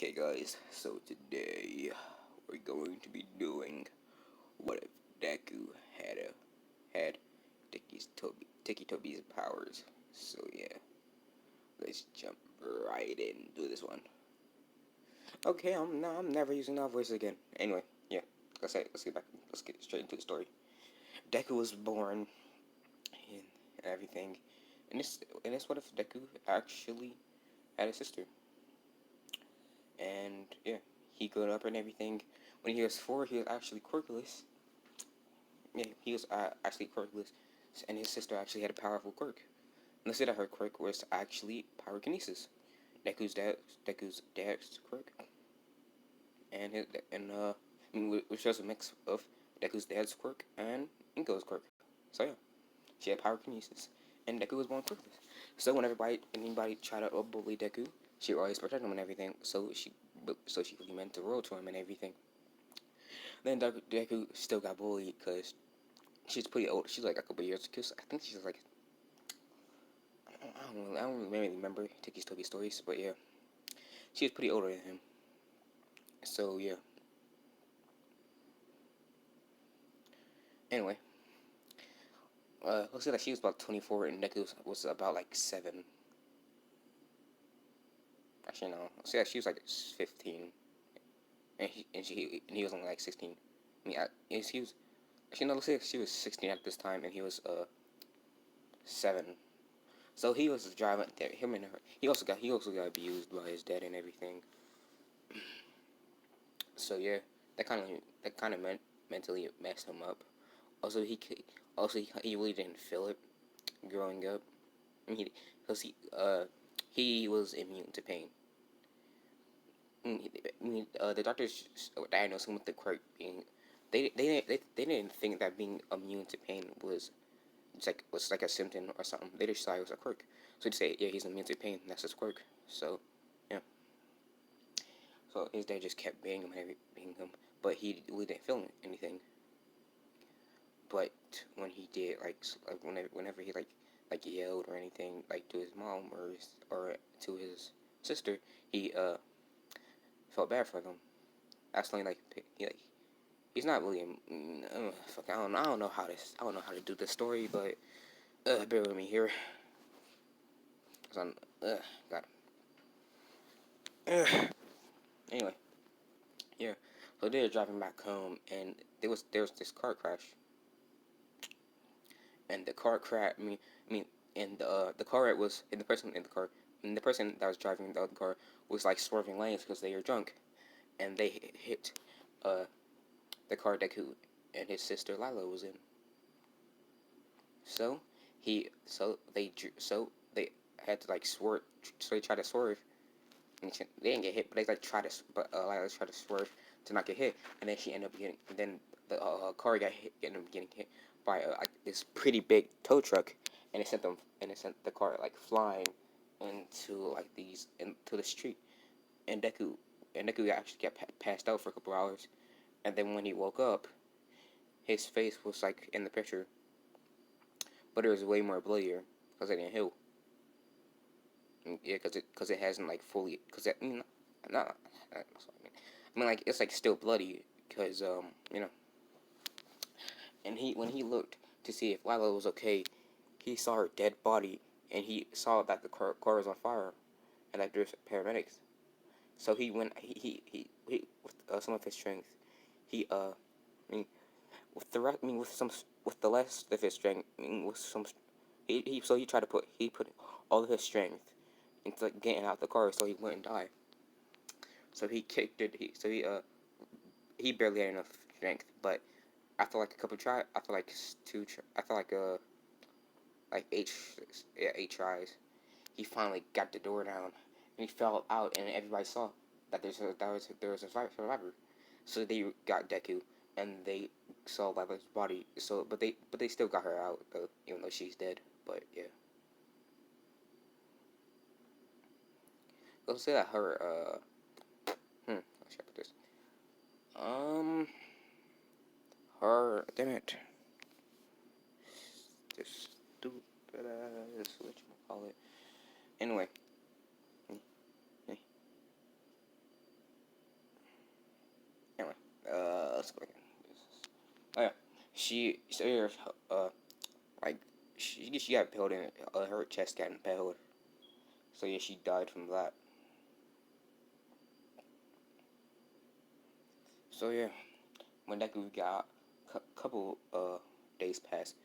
Okay guys, so today we're going to be doing what if Deku had Tobys powers. So yeah, let's jump right into this one. Okay, I'm never using that voice again. Anyway, yeah, let's get straight into the story. Deku was born and everything, and this what if Deku actually had a sister, and yeah, he grew up and everything. When he was 4, he was actually quirkless. Yeah, he was actually quirkless, and his sister actually had a powerful quirk. And let's say that her quirk was actually pyrokinesis. Deku's dad, Deku's dad's quirk, and which was a mix of Deku's dad's quirk and Inko's quirk. So yeah, she had pyrokinesis, and Deku was born quirkless. So when anybody tried to bully Deku, she would always protect him and everything. So she really meant the world to him and everything. Then Deku still got bullied because she's pretty old. She's like a couple years. Cause I think she's like I don't really remember Tiki's Toby stories, but yeah, she was pretty older than him. So yeah. Anyway, let's say that she was about 24 and Deku was about like 7. Actually, no. Let's say that she was like 15, and he was only like 16. I mean, he was actually no. Let's say she was 16 at this time, and he was 7. So he was driving him and her. He also got abused by his dad and everything. So yeah, that kind of mentally messed him up. Also, he really didn't feel it growing up. I mean, he was immune to pain. The doctors diagnosed him with the quirk being. They didn't think that being immune to pain was like a symptom or something. They just thought it was a quirk. So they say, yeah, he's immune to pain. That's his quirk. So yeah. So his dad just kept beating him, but he really didn't feel anything. But when he did, whenever he yelled or anything, like to his mom or to his sister, he felt bad for them. Actually, he's not really. I don't know how to do this story, but bear with me here. Cause I'm God. Anyway, yeah. So they were driving back home, and there was this car crash, and the car crash. And the car that was and the person in the car, and the person that was driving the other car was like swerving lanes because they were drunk, and they hit the car Deku and his sister Lila was in. So they had to like swerve. So they tried to swerve, and they didn't get hit, but they like tried to. But Lila tried to swerve to not get hit, and then she ended up getting. And then the car ended up getting hit by this pretty big tow truck, and it sent the car like flying into the street, and Deku actually passed out for a couple hours, and then when he woke up, his face was like in the picture, but it was way more bloodier because it didn't heal. Yeah, because it hasn't like fully not like it's like still bloody because you know. And when he looked to see if Lila was okay, he saw her dead body, and he saw that the car was on fire, and that there's paramedics. So he went. He with some of his strength, he I mean, with the rest, with the less of his strength, with some, he tried to put all of his strength into like, getting out the car, so he wouldn't die. So he kicked it. He barely had enough strength, but after like a couple tries, after like eight tries, he finally got the door down, and he fell out, and everybody saw that there was a survivor. So they got Deku, and they saw Lila's body. But they still got her out, even though she's dead. But yeah, let's say that her how should I put this? Her damn it, this stupid ass what you call it. Anyway, Oh yeah, so like she got impaled in her chest got impaled. So yeah, she died from that. So yeah, when Deku got couple days pass,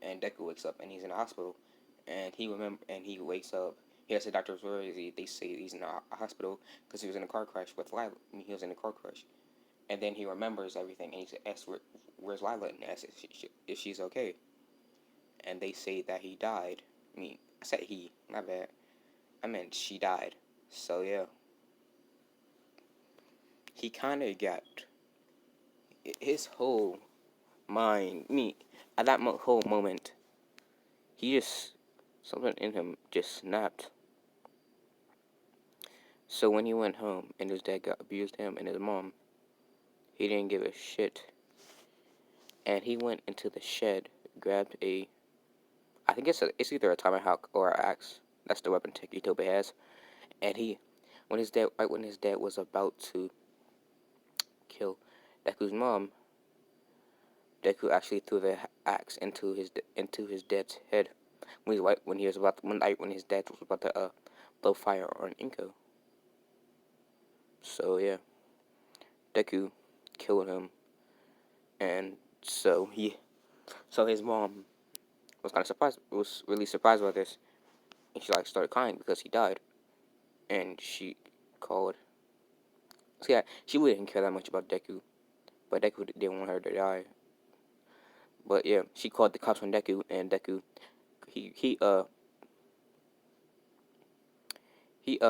and Deku wakes up and he's in the hospital, and he wakes up. He asks the doctors where is he. They say he's in a hospital because he was in a car crash with Lila. He was in a car crash, and then he remembers everything, and he asks where's Lila, and asks if she's okay, and they say that he died. I said he, my bad. I meant she died. So yeah, he kind of got his whole mind. At that whole moment, he just something in him just snapped. So when he went home and his dad got abused him and his mom, he didn't give a shit. And he went into the shed, grabbed I think it's either a tomahawk or an axe. That's the weapon Toby has. And when his dad was about to kill Deku's mom, Deku actually threw the axe into his dad's head when his dad was about to blow fire on Inko. So yeah, Deku killed him, and so his mom was really surprised by this, and she started crying because he died, and she called. So yeah, she really didn't care that much about Deku, but Deku didn't want her to die. But yeah, she called the cops on Deku, and Deku, he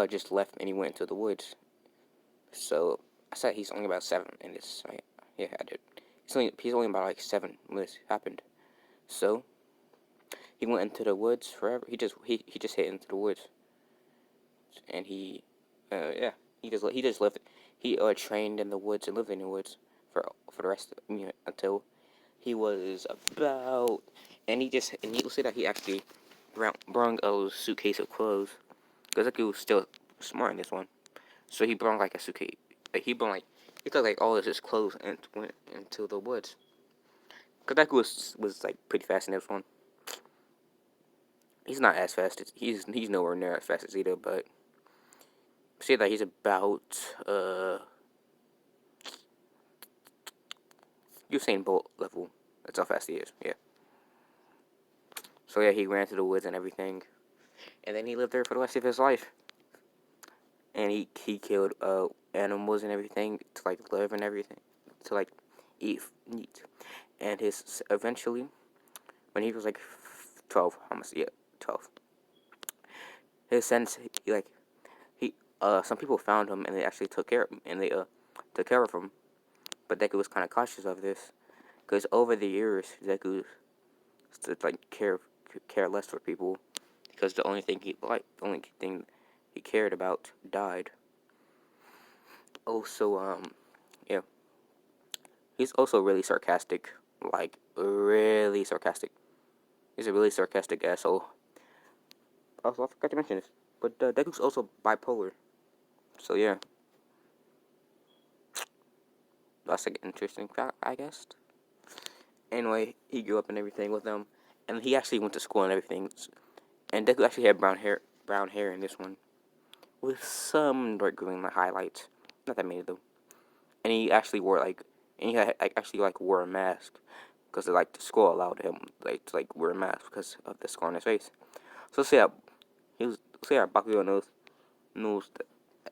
just left and he went into the woods. So I said he's only about 7 in this. Right? Yeah, I did. He's only about 7 when this happened. So he went into the woods forever. He just hit into the woods, and yeah, he just lived. He trained in the woods and lived in the woods for the rest of until he was about, and he'll say that he actually brought a suitcase of clothes because he was still smart in this one. So he brought a suitcase. He took all of his clothes and went into the woods. Cause that was pretty fast in this one. He's not as fast as he's nowhere near as fast as Zeta, but say that he's about Usain Bolt level. That's how fast he is. Yeah. So yeah, he ran to the woods and everything, and then he lived there for the rest of his life. And he killed animals and everything to live and everything to eat meat. And eventually, when he was 12, almost 12. His sense he some people found him and they actually took care of him and they took care of him. But Deku was kind of cautious of this because over the years Deku started care less for people because the only thing he cared about died. Also, yeah, he's also really sarcastic, really sarcastic. He's a really sarcastic asshole. Also, I forgot to mention this, but Deku's also bipolar. So yeah, that's an interesting fact, I guess. Anyway, he grew up and everything with them, and he actually went to school and everything. And Deku actually had brown hair in this one, with some dark green highlights. Not that many though. And he actually wore a mask because the school allowed him to wear a mask because of the scar on his face. So Bakugo knows that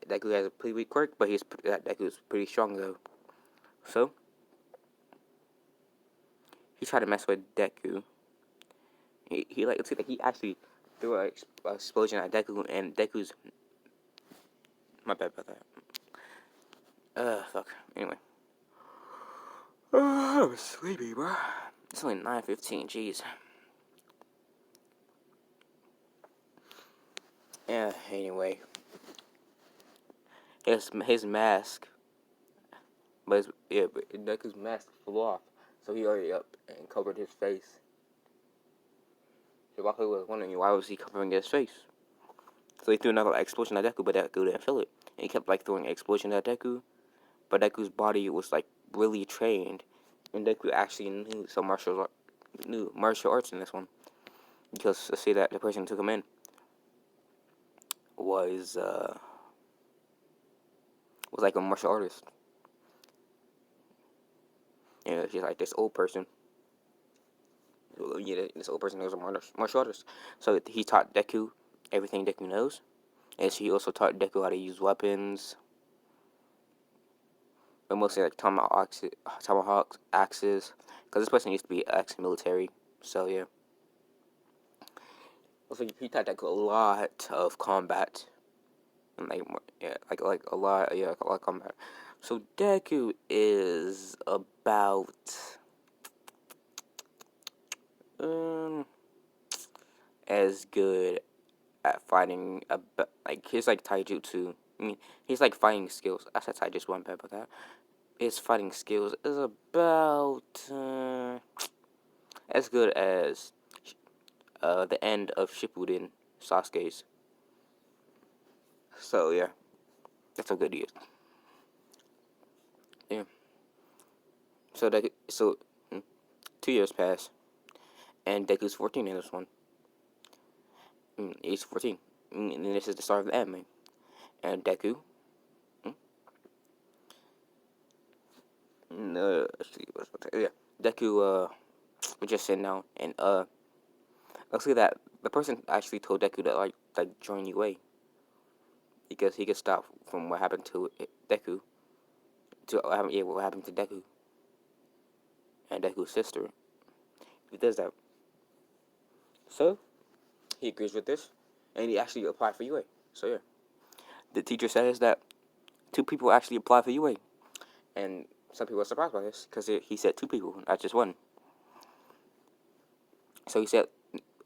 Deku has a pretty weak quirk, but Deku's pretty strong though. So he tried to mess with Deku. He actually threw an explosion at Deku, and Deku's my bad about that. Fuck. Anyway. I'm sleepy, bro. It's only 9:15. Jeez. Yeah. Anyway, his mask, but Deku's mask flew off, so he already up and covered his face. So Bakugo was wondering why was he covering his face. So he threw another explosion at Deku, but Deku didn't feel it. And he kept throwing explosions at Deku, but Deku's body was really trained, and Deku actually knew some martial arts in this one, because let's say that the person who took him in was like a martial artist. And she's like this old person. Yeah, this old person was a martial artist. So he taught Deku everything Deku knows, and she also taught Deku how to use weapons, but mostly like tomahawks, axes, because this person used to be ex-military. So yeah, also he taught Deku a lot of combat, and like a lot, like a lot of combat. So Deku is about as good at fighting like his like taijutsu. I mean, he's like fighting skills. I said taijutsu, one bad about that. His fighting skills is about as good as the end of Shippuden Sasuke's. So yeah, that's how good he is. Yeah. So 2 years pass, and Deku's 14 in this one. He's 14, and this is the start of the anime. And Deku, yeah, Deku was just sitting down, and let's see that the person actually told Deku to like join UA because he could stop from what happened to Deku to what happened to Deku and Deku's sister. He does that, so he agrees with this, and he actually applied for UA. So yeah, the teacher says that 2 people actually applied for UA, and some people are surprised by this because he said 2 people, not just one. So he said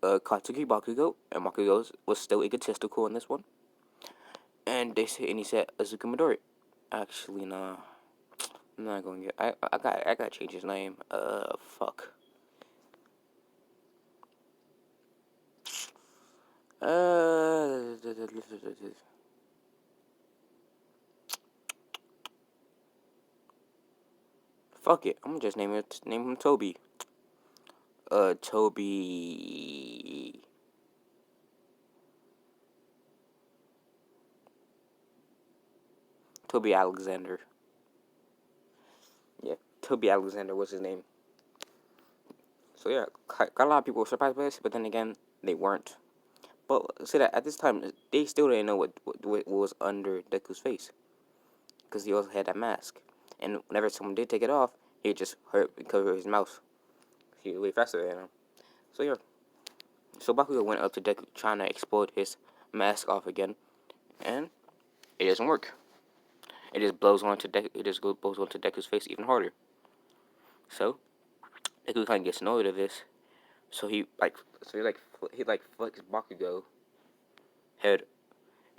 Katsuki Bakugo, and Bakugo was still egotistical in this one. And he said Azuka Midori. Actually, nah, I'm not going to get. I got to change his name. Fuck. Uh, Fuck it. I'm gonna just name him Toby. Toby. Toby Alexander. Yeah, Toby Alexander was his name. So yeah, got a lot of people surprised by this, but then again, they weren't. But see that at this time, they still didn't know what was under Deku's face, because he also had that mask. And whenever someone did take it off, he just hurt and cover his mouth. He way faster than him. So yeah. So Bakugo went up to Deku trying to explode his mask off again, and it doesn't work. It just blows onto Deku's face even harder. So Deku kind of gets annoyed of this. So he flicks Bakugo head,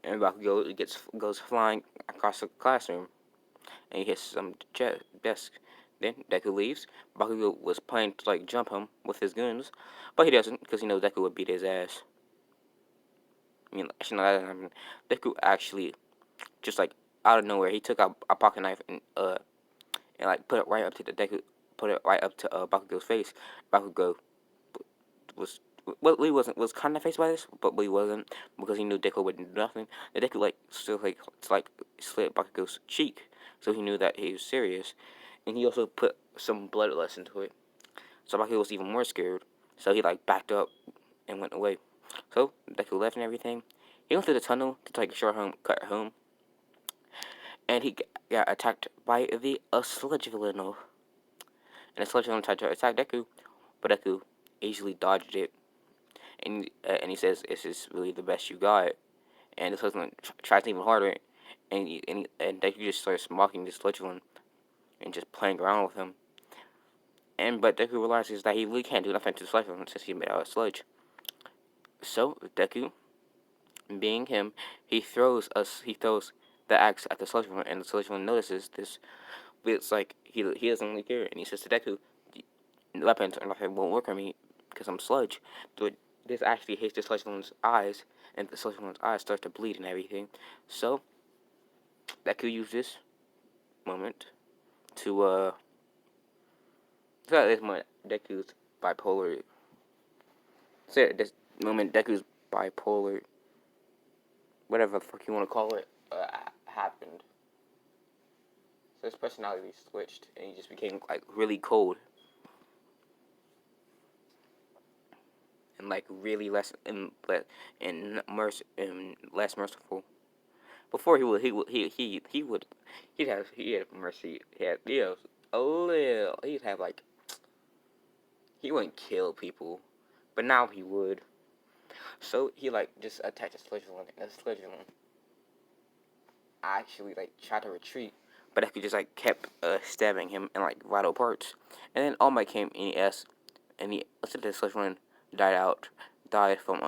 and Bakugo goes flying across the classroom, and he hits some desk. Then Deku leaves. Bakugo was planning to like jump him with his guns, but he doesn't because he knows Deku would beat his ass. I mean, actually, no, that doesn't happen. Deku actually just like out of nowhere, he took out a pocket knife and like put it right up to Bakugo's face. Bakugo was he was kind of faced by this, but he wasn't because he knew Deku would do nothing. The Deku still slit Bakugo's cheek, so he knew that he was serious, and he also put some bloodlust into it. So Bakugo was even more scared, so he like backed up and went away. So Deku left and everything. He went through the tunnel to take a short cut home, and he got attacked by a sludge villain. And the sludge villain tried to attack Deku, but Deku easily dodged it. And he says, "This is really the best you got." And the sludge villain tries even harder, and Deku just starts mocking the sludge villain and just playing around with him. But Deku realizes that he really can't do nothing to the sludge villain since he's made out of sludge. So Deku, being him, he throws the axe at the sludge villain, and the sludge villain notices this. But it's like he doesn't really care, and he says to Deku, "Weapons or nothing won't work on me because I'm sludge." But this actually hits the sludge villain's eyes, and the sludge villain's eyes start to bleed and everything. So Deku used this moment to So at this moment, Deku's bipolar. So at this moment, Deku's bipolar, whatever the fuck you want to call it, happened. So his personality switched, and he just became like really cold, and like really less and less merciful. Before he had mercy. He had a little. He'd have like he wouldn't kill people, but now he would. So he like just attacked a sludge villain, and the sludge villain actually like tried to retreat, but Deku just like kept stabbing him in like vital parts. And then All Might came and he asked, and he said the sludge villain died from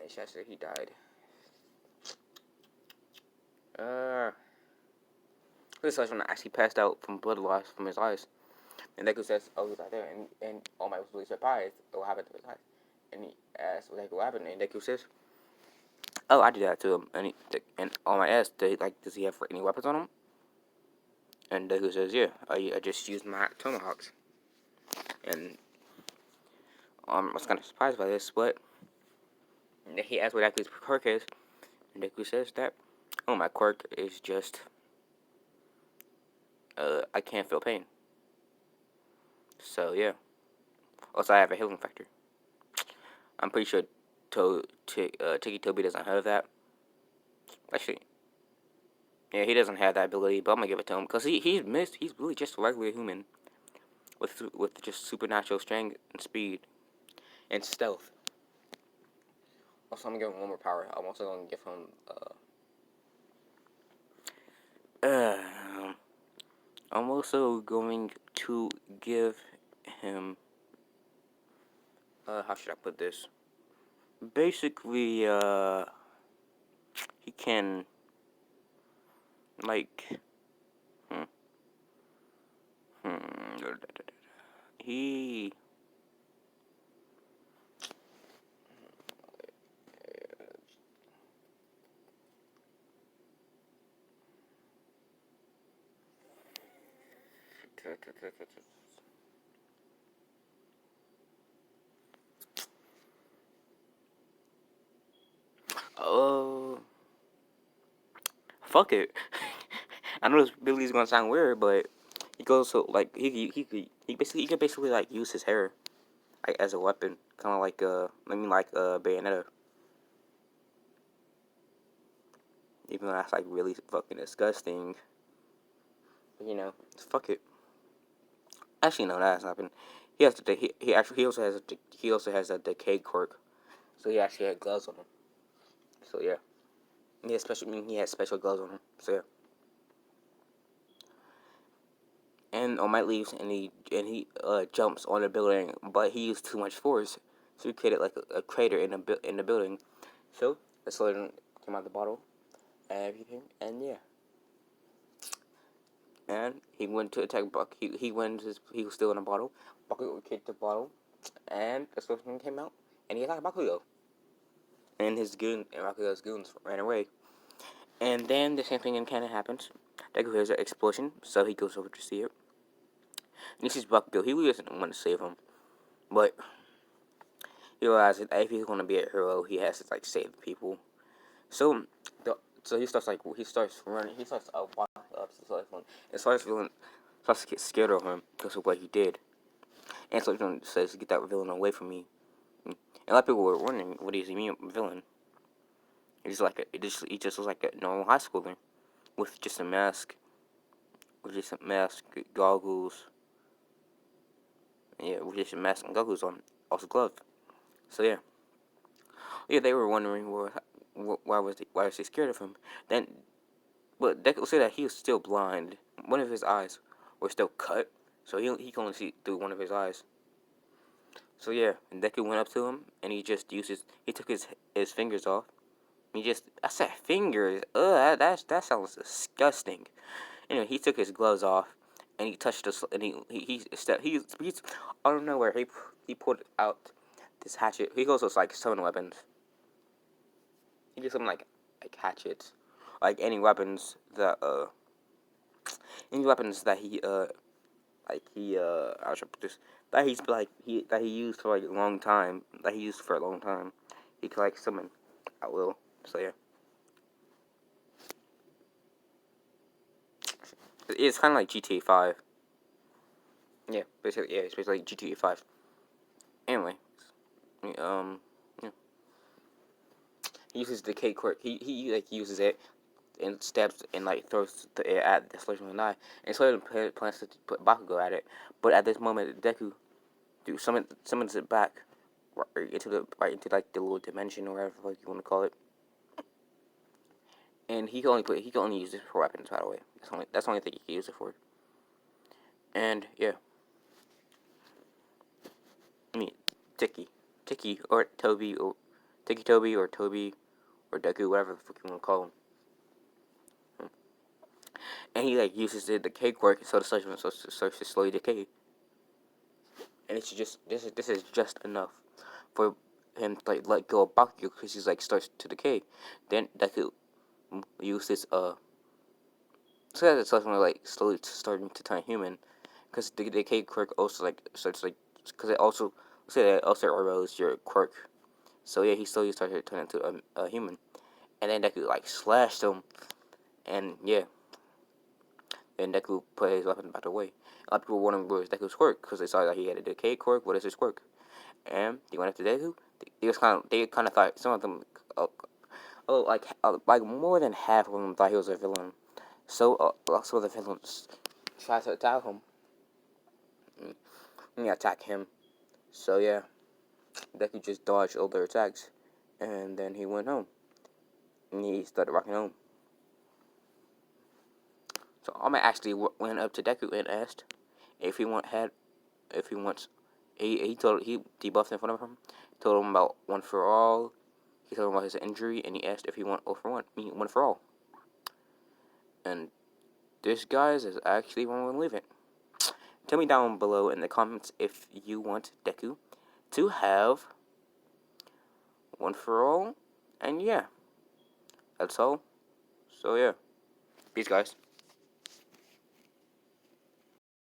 should I say he died? This sludge villain actually passed out from blood loss from his eyes. And Deku says, "Oh, he's right there," and All Might was really surprised at what happened to his eyes. And he asked what happened, and Deku says, "Oh, I did that to him." And All Might asked, does he have any weapons on him? And Deku says, "Yeah, I just used my tomahawks." And I was kind of surprised by this, but he asked what Deku's quirk is, and Deku says that, "Oh, my quirk is just, I can't feel pain." So yeah. Also, I have a healing factor. I'm pretty sure Tobys doesn't have that. Actually, yeah, he doesn't have that ability, but I'm gonna give it to him because he's really just a regular human with just supernatural strength and speed and stealth. Also, I'm gonna give him one more power. I'm also gonna give him I'm also going to give him how should I put this? Basically, he can like he oh fuck it. I know this Billy's gonna sound weird, but he goes so like he could basically like use his hair like as a weapon, kind of like Bayonetta. Even though that's like really fucking disgusting, but, fuck it. Actually, no, that's not happened. He also has a decay quirk, so he actually had gloves on him. So yeah, he has special gloves on him. So yeah. And All Might leaves, and he jumps on a building, but he used too much force, so he created like a crater in the building. So the sludge came out of the bottle and everything, and yeah. And he went to attack Buck. He was still in a bottle. Bakugo kicked the bottle, and the sludge came out, and he attacked Bakugo. And Bakugo's goons ran away. And then the same thing kind of happens. Deku hears an explosion, so he goes over to see it. And he sees Bakugo. He really doesn't want to save him, but he realizes that if he's going to be a hero, he has to like save people. So, he starts running. He starts walking up to the telephone and starts to get scared of him because of what he did. And so he says, "Get that villain away from me." And a lot of people were wondering, what does he mean, villain? He just looks like a normal high schooler with just a mask, goggles. Yeah, with just a mask and goggles on, also gloves. So yeah, they were wondering why was he scared of him? Then, but Deku said that he was still blind. One of his eyes were still cut, so he can only see through one of his eyes. So yeah, and Deku went up to him and he took his fingers off. I said fingers. Ugh, that sounds disgusting. Anyway, he took his gloves off and he touched us, and he's out of nowhere. He pulled out this hatchet. He goes with like 7 weapons. He did something like hatchets, like any weapons that any weapons that he I should put this that he used for like a long time he could like summon at will. So yeah, it's kind of like GTA 5. Yeah, basically it's basically like GTA 5. Anyway, um, yeah. He uses the K quirk. He like uses it and stabs and like throws it at the sludge with an eye. And so he plans to put Bakugo at it, but at this moment Deku summons it back right into like the little dimension or whatever like you want to call it. And he can only use it for weapons, by the way. That's the only thing he can use it for. And yeah, I mean Tiki or Toby or Tiki Toby or Toby or Deku, whatever the fuck you want to call him. And he like uses the K quirk so the sludge starts to slowly decay. And it's just this is just enough for him to like let go of Bakugo because he's like starts to decay. Then Deku uses so that's something like slowly starting to turn human because the decay quirk also like starts like because it also say that it also erodes your quirk. So yeah, he slowly started to turn into a human, and then Deku like slashed him, and yeah, then Deku put his weapon back away. A lot of people wondering what was Deku's quirk because they saw that he had a decay quirk. What is his quirk? And they went after Deku. They kind of thought some of them, like more than half of them thought he was a villain. So some of the villains tried to attack him. And attack him. So yeah, Deku just dodged all their attacks, and then he went home. And he started walking home. So Alma actually went up to Deku and asked if if he wants. He debuffed in front of him. Told him about one for all. He told him about his injury, and he asked if he want all for one. One for all. And this, guys, is actually when we leave it. Tell me down below in the comments if you want Deku to have one for all. And yeah, that's all. So yeah, peace, guys.